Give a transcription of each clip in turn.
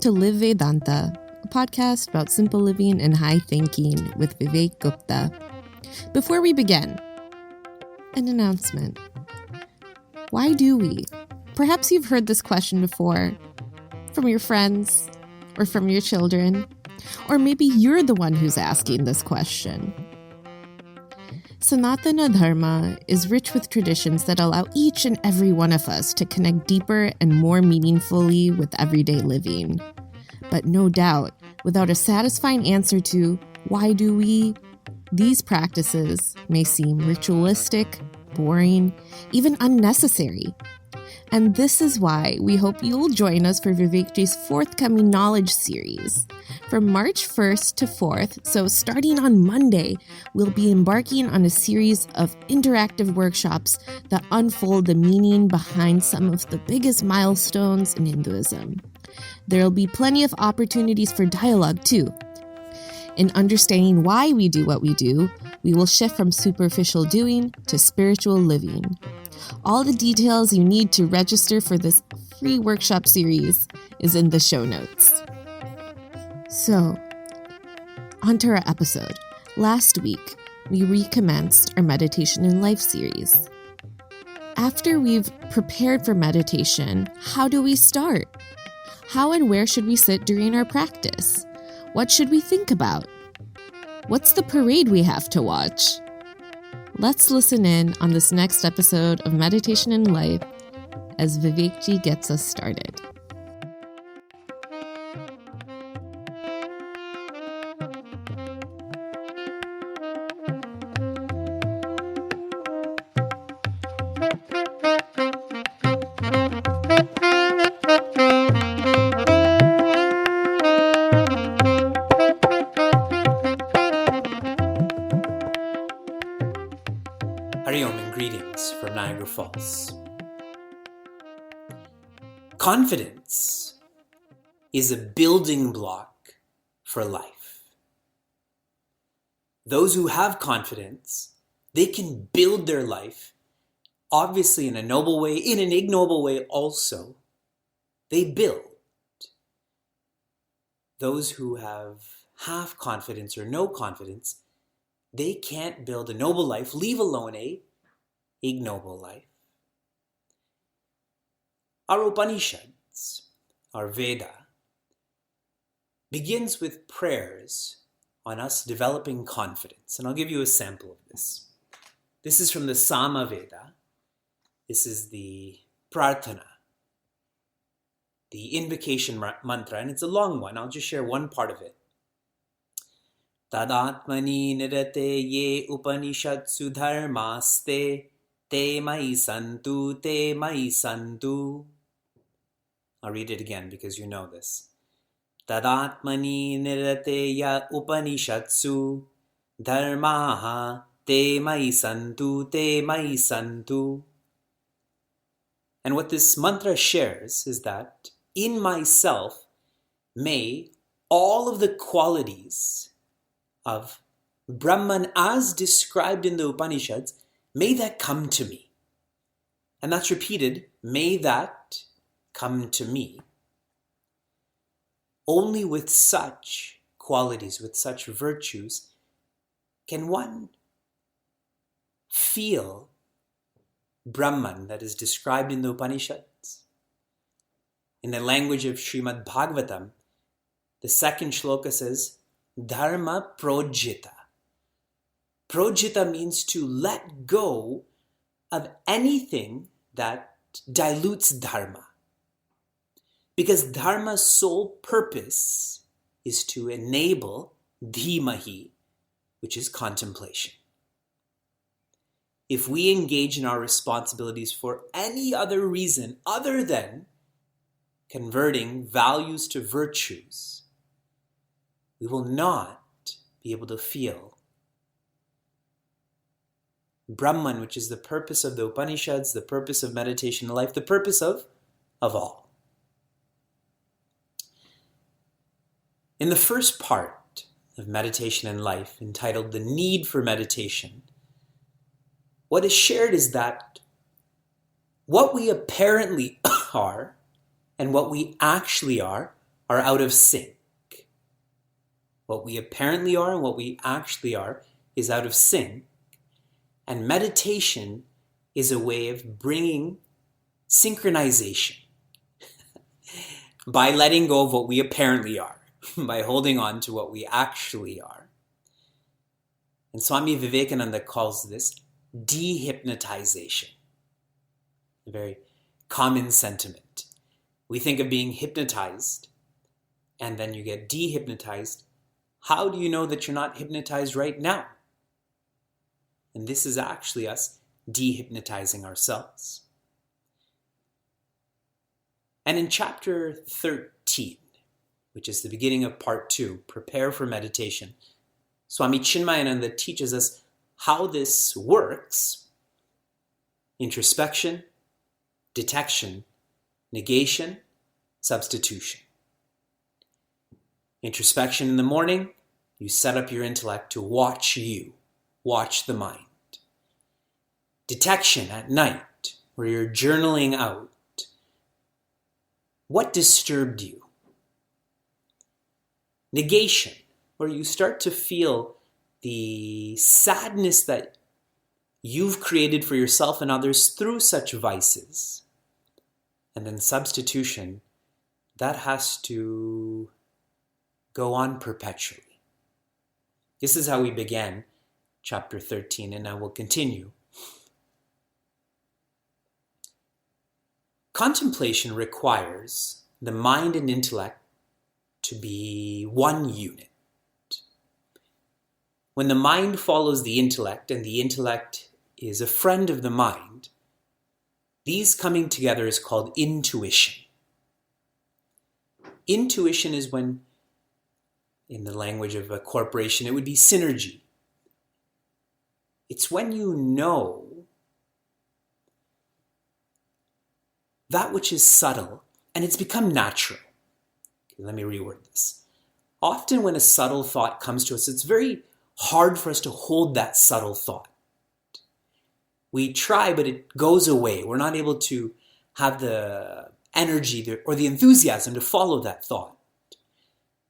to Live Vedanta, a podcast about simple living and high thinking with Vivek Gupta. Before we begin, an announcement. Why do we? Perhaps you've heard this question before from your friends or from your children, or maybe you're the one who's asking this question. Sanatana Dharma is rich with traditions that allow each and every one of us to connect deeper and more meaningfully with everyday living. But no doubt, without a satisfying answer to why do we, these practices may seem ritualistic, boring, even unnecessary. And this is why we hope you'll join us for Vivekji's forthcoming knowledge series. From March 1st to 4th, so starting on Monday, we'll be embarking on a series of interactive workshops that unfold the meaning behind some of the biggest milestones in Hinduism. There'll be plenty of opportunities for dialogue too. In understanding why we do what we do, we will shift from superficial doing to spiritual living. All the details you need to register for this free workshop series is in the show notes. So, onto our episode. Last week, we recommenced our Meditation in Life series. After we've prepared for meditation, how do we start? How and where should we sit during our practice? What should we think about? What's the parade we have to watch? Let's listen in on this next episode of Meditation in Life as Vivekji gets us started. Hariom and greetings from Niagara Falls. Confidence is a building block for life. Those who have confidence, they can build their life, obviously in a noble way, in an ignoble way also. They build. Those who have half confidence or no confidence, they can't build a noble life, leave alone a ignoble life. Our Upanishads, our Veda, begins with prayers on us developing confidence. And I'll give you a sample of this. This is from the Sama Veda. This is the Prarthana, the invocation mantra, and it's a long one. I'll just share one part of it. Tadatmani nirate ye upanishatsu dharmaste te mai santu. I'll read it again because you know this. Tadatmani nirate ya upanishatsu dharmaha te mai santu. And what this mantra shares is that in myself may all of the qualities of Brahman as described in the Upanishads, may that come to me. And that's repeated, may that come to me. Only with such qualities, with such virtues, can one feel Brahman that is described in the Upanishads. In the language of Srimad Bhagavatam, the second shloka says, Dharma projita. Projita means to let go of anything that dilutes dharma. Because dharma's sole purpose is to enable dhimahi, which is contemplation. If we engage in our responsibilities for any other reason other than converting values to virtues, we will not be able to feel Brahman, which is the purpose of the Upanishads, the purpose of meditation in life, the purpose of all. In the first part of Meditation in Life, entitled The Need for Meditation, what is shared is that what we apparently are and what we actually are are out of sync. What we apparently are and what we actually are is out of sync. And meditation is a way of bringing synchronization by letting go of what we apparently are, by holding on to what we actually are. And Swami Vivekananda calls this dehypnotization, a very common sentiment. We think of being hypnotized, and then you get dehypnotized. How do you know that you're not hypnotized right now? And this is actually us dehypnotizing ourselves. And in chapter 13, which is the beginning of part 2, Prepare for Meditation, Swami Chinmayananda teaches us how this works: introspection, detection, negation, substitution. Introspection in the morning, you set up your intellect to watch you, watch the mind. Detection at night, where you're journaling out what disturbed you. Negation, where you start to feel the sadness that you've created for yourself and others through such vices. And then substitution, that has to go on perpetually. This is how we began chapter 13, and I will continue. Contemplation requires the mind and intellect to be one unit. When the mind follows the intellect and the intellect is a friend of the mind, these coming together is called intuition. Intuition is when, in the language of a corporation, it would be synergy. It's when you know that which is subtle and it's become natural. Okay, let me reword this. Often when a subtle thought comes to us, it's very hard for us to hold that subtle thought. We try, but it goes away. We're not able to have the energy or the enthusiasm to follow that thought.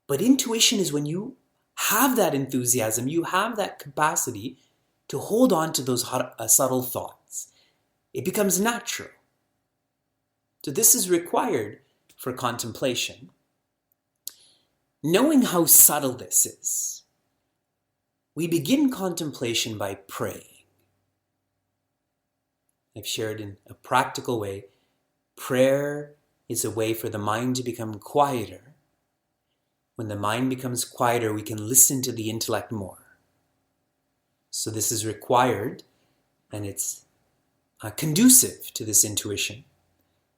But intuition is when you have that enthusiasm, you have that capacity to hold on to those subtle thoughts. It becomes natural. So this is required for contemplation. Knowing how subtle this is, we begin contemplation by praying. I've shared in a practical way, prayer is a way for the mind to become quieter. When the mind becomes quieter, we can listen to the intellect more. So this is required, and it's conducive to this intuition.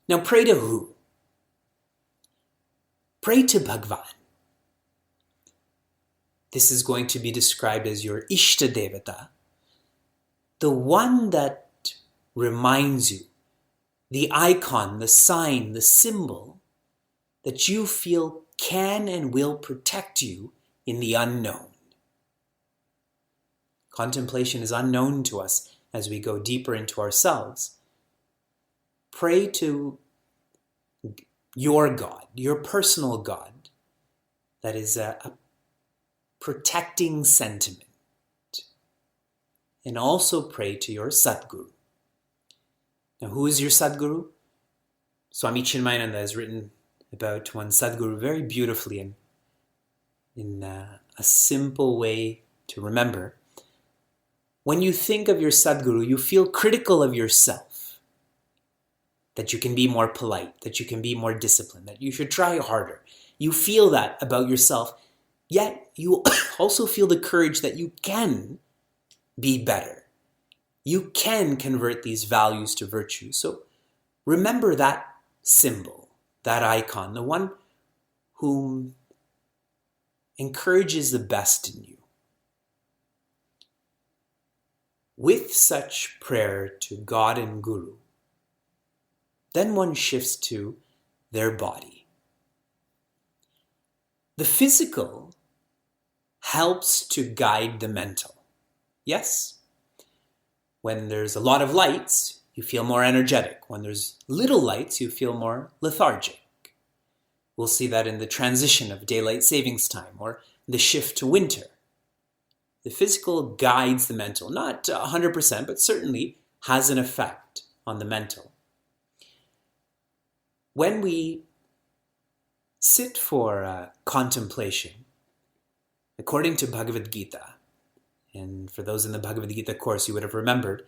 Now pray to who? Pray to Bhagwan. This is going to be described as your Ishta Devata, the one that reminds you, the icon, the sign, the symbol that you feel can and will protect you in the unknown. Contemplation is unknown to us as we go deeper into ourselves. Pray to your God, your personal God, that is a protecting sentiment. And also pray to your Sadguru. Now, who is your Sadguru? Swami Chinmayananda has written about one Sadguru very beautifully and in a simple way to remember. When you think of your Sadguru, you feel critical of yourself. That you can be more polite, that you can be more disciplined, that you should try harder. You feel that about yourself, yet you also feel the courage that you can be better. You can convert these values to virtue. So remember that symbol, that icon, the one whom encourages the best in you. With such prayer to God and Guru, then one shifts to their body. The physical helps to guide the mental. Yes? When there's a lot of lights, you feel more energetic. When there's little lights, you feel more lethargic. We'll see that in the transition of daylight savings time or the shift to winter. The physical guides the mental, not 100%, but certainly has an effect on the mental. When we sit for contemplation, according to Bhagavad Gita, and for those in the Bhagavad Gita course, you would have remembered,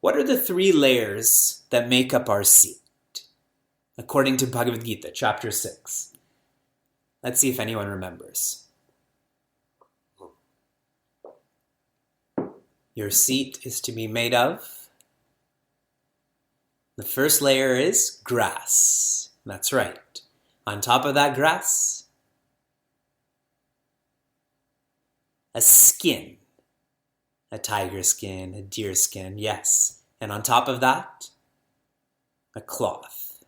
what are the 3 layers that make up our seat? According to Bhagavad Gita, chapter 6. Let's see if anyone remembers. Your seat is to be made of. The first layer is grass. That's right. On top of that grass, a skin. A tiger skin, a deer skin, yes. And on top of that, a cloth.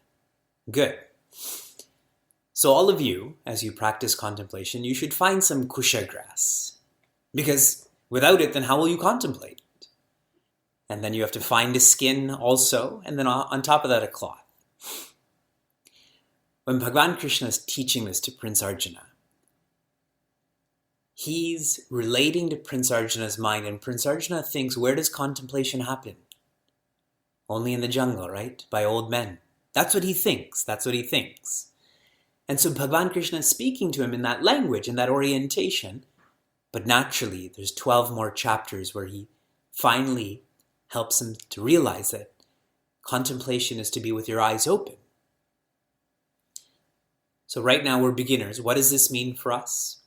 Good. So all of you, as you practice contemplation, you should find some kusha grass. Because without it, then how will you contemplate? And then you have to find a skin also, and then on top of that, a cloth. When Bhagavan Krishna is teaching this to Prince Arjuna, he's relating to Prince Arjuna's mind, and Prince Arjuna thinks, where does contemplation happen? Only in the jungle, right? By old men. That's what he thinks. And so Bhagavan Krishna is speaking to him in that language, in that orientation. But naturally, there's 12 more chapters where he finally helps him to realize that contemplation is to be with your eyes open. So right now we're beginners. What does this mean for us?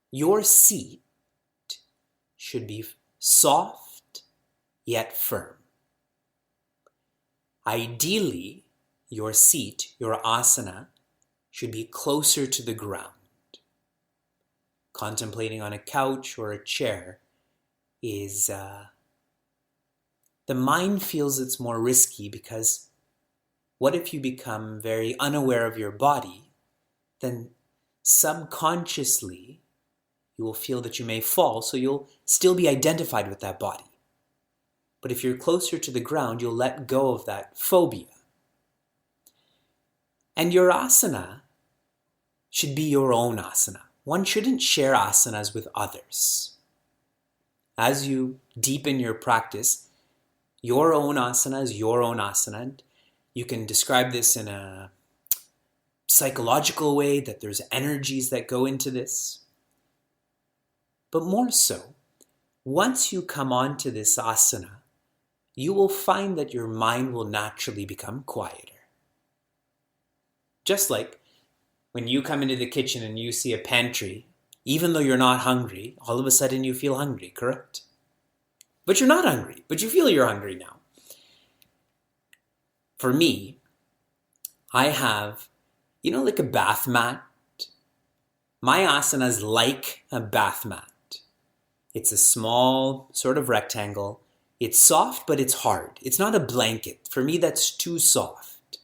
Your seat should be soft yet firm. Ideally, your seat, your asana, should be closer to the ground. Contemplating on a couch or a chair is, the mind feels it's more risky, because what if you become very unaware of your body? Then subconsciously, you will feel that you may fall, so you'll still be identified with that body. But if you're closer to the ground, you'll let go of that phobia. And your asana should be your own asana. One shouldn't share asanas with others. As you deepen your practice, your own asana is your own asana. And you can describe this in a psychological way, that there's energies that go into this. But more so, once you come onto this asana, you will find that your mind will naturally become quieter. Just like when you come into the kitchen and you see a pantry, even though you're not hungry, all of a sudden you feel hungry, correct? But you're not hungry, but you feel you're hungry now. For me, I have, like a bath mat. My asana is like a bath mat. It's a small sort of rectangle. It's soft, but it's hard. It's not a blanket. For me, that's too soft.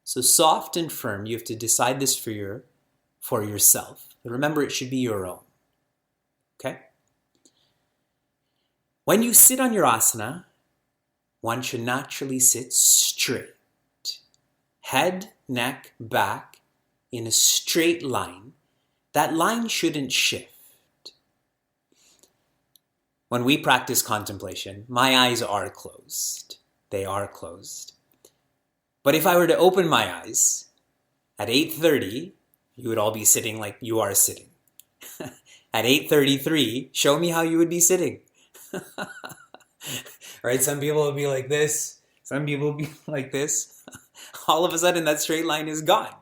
So soft and firm, you have to decide this for yourself. But remember, it should be your own. Okay? When you sit on your asana, one should naturally sit straight. Head, neck, back, in a straight line. That line shouldn't shift. When we practice contemplation, my eyes are closed. They are closed. But if I were to open my eyes at 8:30, you would all be sitting like you are sitting. At 8:33, show me how you would be sitting. Right? Some people will be like this. Some people will be like this. All of a sudden, that straight line is gone.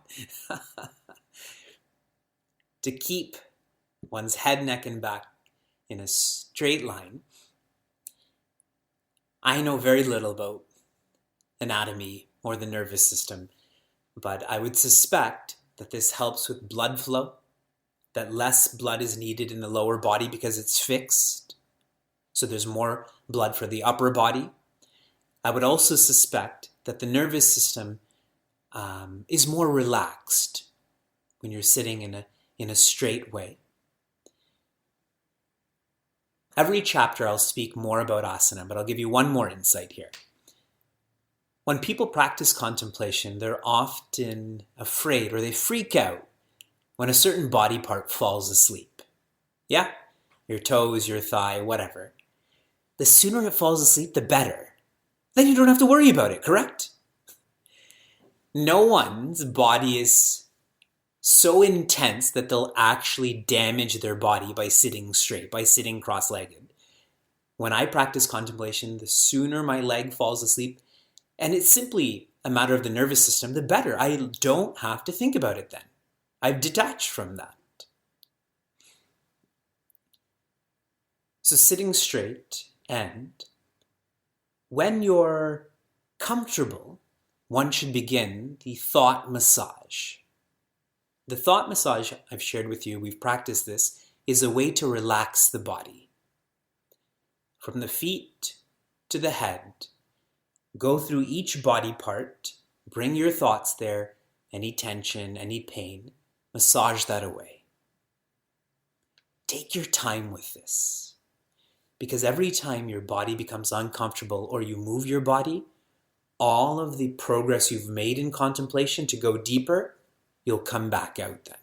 To keep one's head, neck, and back in a straight line, I know very little about anatomy or the nervous system, but I would suspect that this helps with blood flow, that less blood is needed in the lower body because it's fixed, so there's more blood for the upper body. I would also suspect that the nervous system is more relaxed when you're sitting in a straight way. Every chapter I'll speak more about asana, but I'll give you one more insight here. When people practice contemplation, they're often afraid or they freak out when a certain body part falls asleep. Yeah? Your toes, your thigh, whatever. The sooner it falls asleep, the better. Then you don't have to worry about it, correct? No one's body is so intense that they'll actually damage their body by sitting straight, by sitting cross-legged. When I practice contemplation, the sooner my leg falls asleep, and it's simply a matter of the nervous system, the better. I don't have to think about it then. I've detached from that. So sitting straight, and when you're comfortable, one should begin the thought massage. The thought massage I've shared with you, we've practiced this, is a way to relax the body. From the feet to the head, go through each body part, bring your thoughts there, any tension, any pain, massage that away. Take your time with this, because every time your body becomes uncomfortable or you move your body, all of the progress you've made in contemplation to go deeper, you'll come back out then.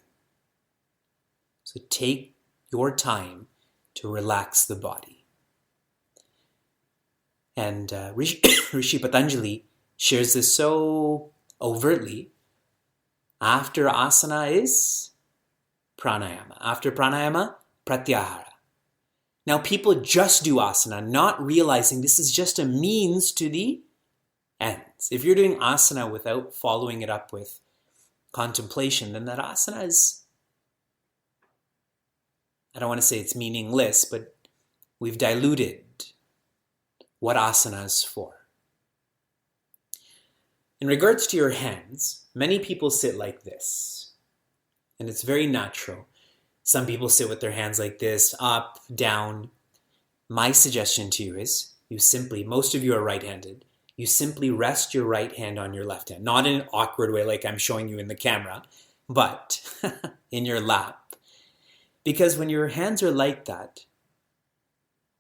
So take your time to relax the body. And Rishi Patanjali shares this so overtly. After asana is pranayama. After pranayama, pratyahara. Now people just do asana, not realizing this is just a means to the ends. If you're doing asana without following it up with contemplation, then that asana is, I don't want to say it's meaningless, but we've diluted what asana is for. In regards to your hands, many people sit like this, and it's very natural. Some people sit with their hands like this, up, down. My suggestion to you is, most of you are right-handed, you simply rest your right hand on your left hand. Not in an awkward way like I'm showing you in the camera, but in your lap. Because when your hands are like that,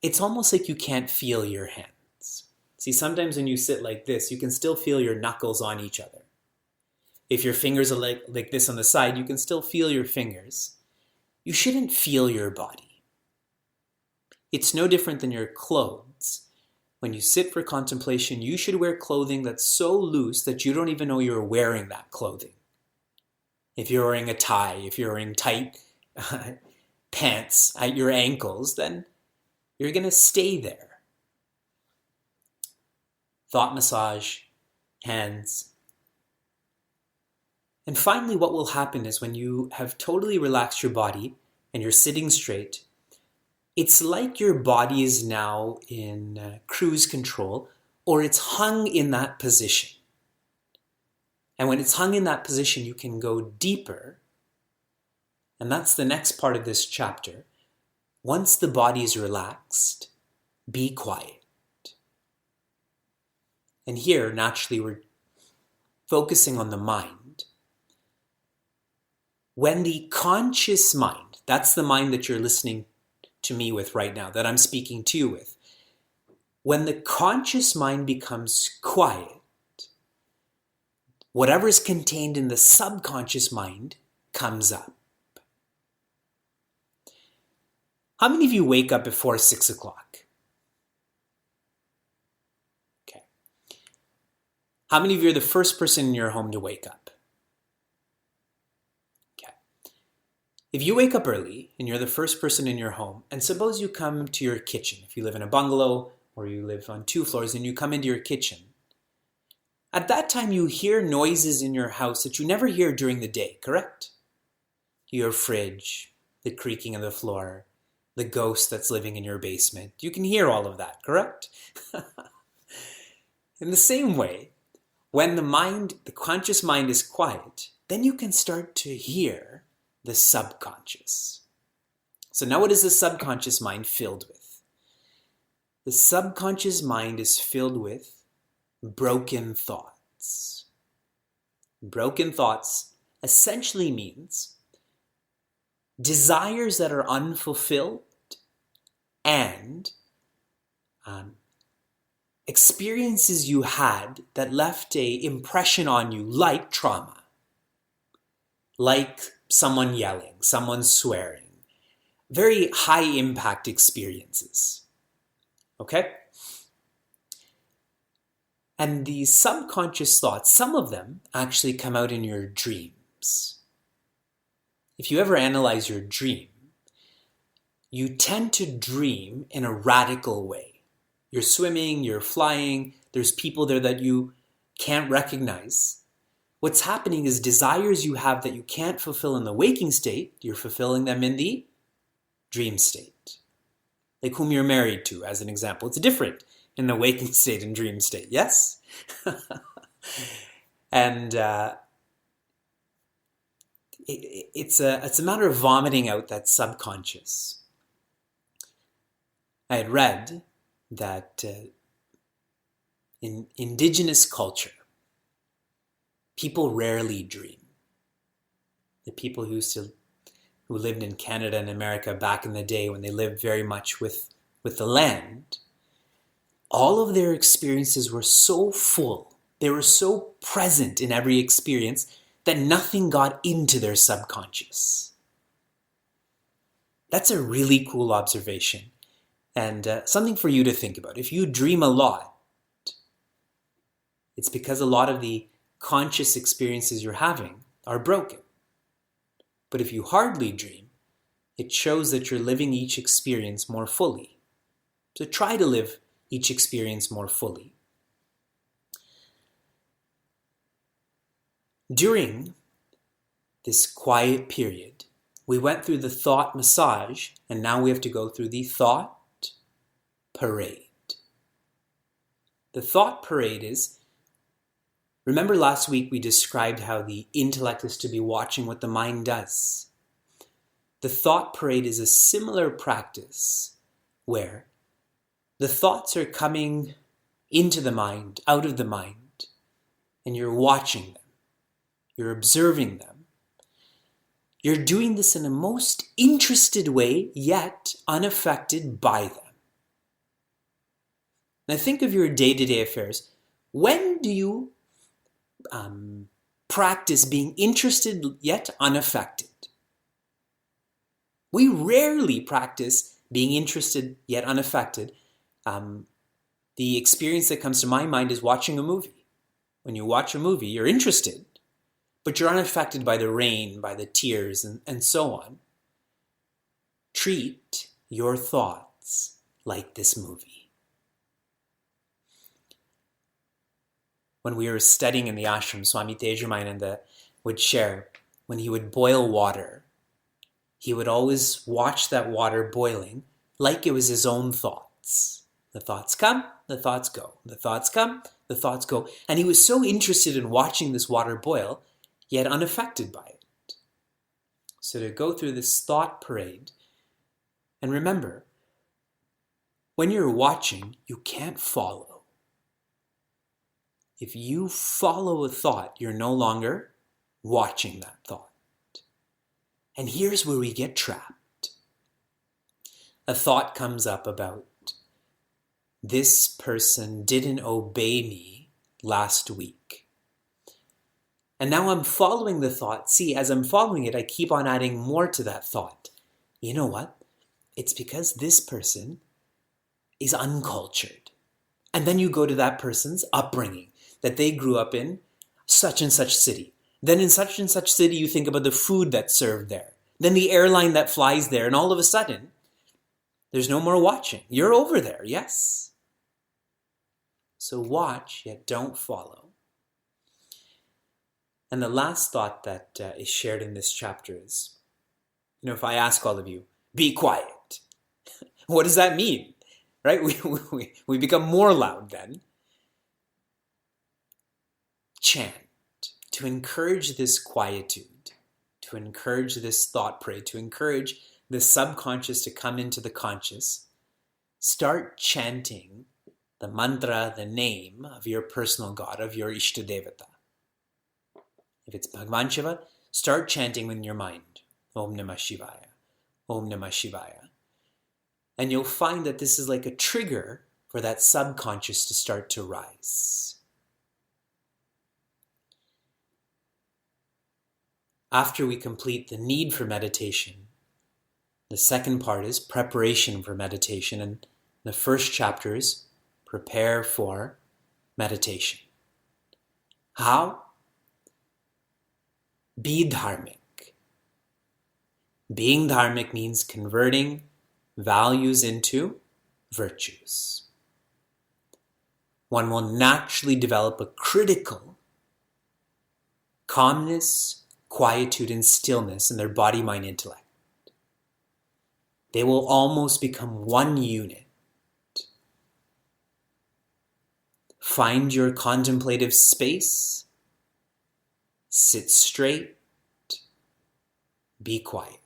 it's almost like you can't feel your hands. See, sometimes when you sit like this, you can still feel your knuckles on each other. If your fingers are like this on the side, you can still feel your fingers. You shouldn't feel your body. It's no different than your clothes. When you sit for contemplation, you should wear clothing that's so loose that you don't even know you're wearing that clothing. If you're wearing a tie, if you're wearing tight pants at your ankles, then you're going to stay there. Thought massage, hands. And finally, what will happen is when you have totally relaxed your body and you're sitting straight, it's like your body is now in cruise control, or it's hung in that position. And when it's hung in that position, you can go deeper. And that's the next part of this chapter. Once the body is relaxed, be quiet. And here, naturally, we're focusing on the mind. When the conscious mind, that's the mind that you're listening to me with right now, that I'm speaking to you with. When the conscious mind becomes quiet, whatever is contained in the subconscious mind comes up. How many of you wake up before 6 o'clock? Okay. How many of you are the first person in your home to wake up? Okay. If you wake up early and you're the first person in your home, and suppose you come to your kitchen, if you live in a bungalow or you live on 2 floors and you come into your kitchen, at that time you hear noises in your house that you never hear during the day, correct? Your fridge, the creaking of the floor, the ghost that's living in your basement. You can hear all of that, correct? In the same way, when the conscious mind is quiet, then you can start to hear the subconscious. So now what is the subconscious mind filled with? The subconscious mind is filled with broken thoughts. Broken thoughts essentially means desires that are unfulfilled and experiences you had that left an impression on you, like trauma, like someone yelling, someone swearing, very high impact experiences. Okay? And these subconscious thoughts, some of them actually come out in your dreams. If you ever analyze your dream, you tend to dream in a radical way. You're swimming, you're flying, there's people there that you can't recognize. What's happening is desires you have that you can't fulfill in the waking state, you're fulfilling them in the dream state. Like whom you're married to, as an example. It's different in the waking state and dream state, yes? And it's a matter of vomiting out that subconscious. I had read that in indigenous culture, people rarely dream. The people who lived in Canada and America back in the day when they lived very much with the land, all of their experiences were so full, they were so present in every experience that nothing got into their subconscious. That's a really cool observation and something for you to think about. If you dream a lot, it's because a lot of the conscious experiences you're having are broken. But if you hardly dream, it shows that you're living each experience more fully. So try to live each experience more fully. During this quiet period, we went through the thought massage, and now we have to go through the thought parade. The thought parade is, remember last week we described how the intellect is to be watching what the mind does. The thought parade is a similar practice where the thoughts are coming into the mind, out of the mind, and you're watching them. You're observing them. You're doing this in a most interested way, yet unaffected by them. Now think of your day-to-day affairs. When do you practice being interested yet unaffected? We rarely practice being interested yet unaffected. The experience that comes to my mind is watching a movie. When you watch a movie, you're interested, but you're unaffected by the rain, by the tears, and so on. Treat your thoughts like this movie. When we were studying in the ashram, Swami Tejamananda would share, when he would boil water, he would always watch that water boiling like it was his own thoughts. The thoughts come, the thoughts go. The thoughts come, the thoughts go. And he was so interested in watching this water boil, yet unaffected by it. So to go through this thought parade, and remember, when you're watching, you can't follow. If you follow a thought, you're no longer watching that thought. And here's where we get trapped. A thought comes up about, this person didn't obey me last week. And now I'm following the thought. See, as I'm following it, I keep on adding more to that thought. You know what? It's because this person is uncultured. And then you go to that person's upbringing, that they grew up in such and such city. Then in such and such city, you think about the food that's served there. Then the airline that flies there. And all of a sudden, there's no more watching. You're over there, yes. So watch, yet don't follow. And the last thought that is shared in this chapter is, if I ask all of you, be quiet. What does that mean? Right? We become more loud then. Chant to encourage this quietude, to encourage this thought parade, to encourage the subconscious to come into the conscious. Start chanting the mantra, the name of your personal God, of your Ishtadevata. If it's Bhagavan Shiva, start chanting in your mind, Om Namah Shivaya, Om Namah Shivaya. And you'll find that this is like a trigger for that subconscious to start to rise. After we complete the need for meditation, the second part is preparation for meditation, and the first chapter is prepare for meditation. How? Be dharmic. Being dharmic means converting values into virtues. One will naturally develop a critical calmness, quietude, and stillness in their body, mind, intellect. They will almost become one unit. Find your contemplative space. Sit straight. Be quiet.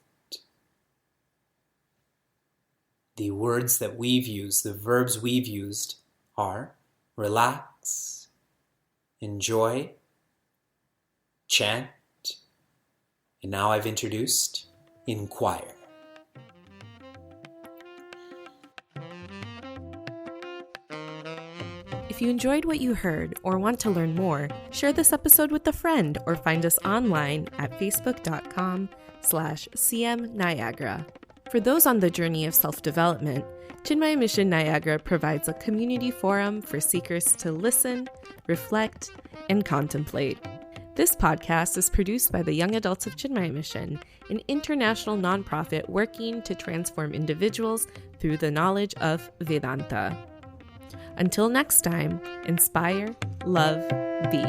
The words that we've used, the verbs we've used are relax, enjoy, chant, and now I've introduced inquire. If you enjoyed what you heard or want to learn more, share this episode with a friend or find us online at facebook.com/cmniagara. For those on the journey of self-development, Chinmaya Mission Niagara provides a community forum for seekers to listen, reflect, and contemplate. This podcast is produced by the Young Adults of Chinmaya Mission, an international nonprofit working to transform individuals through the knowledge of Vedanta. Until next time, inspire, love, be.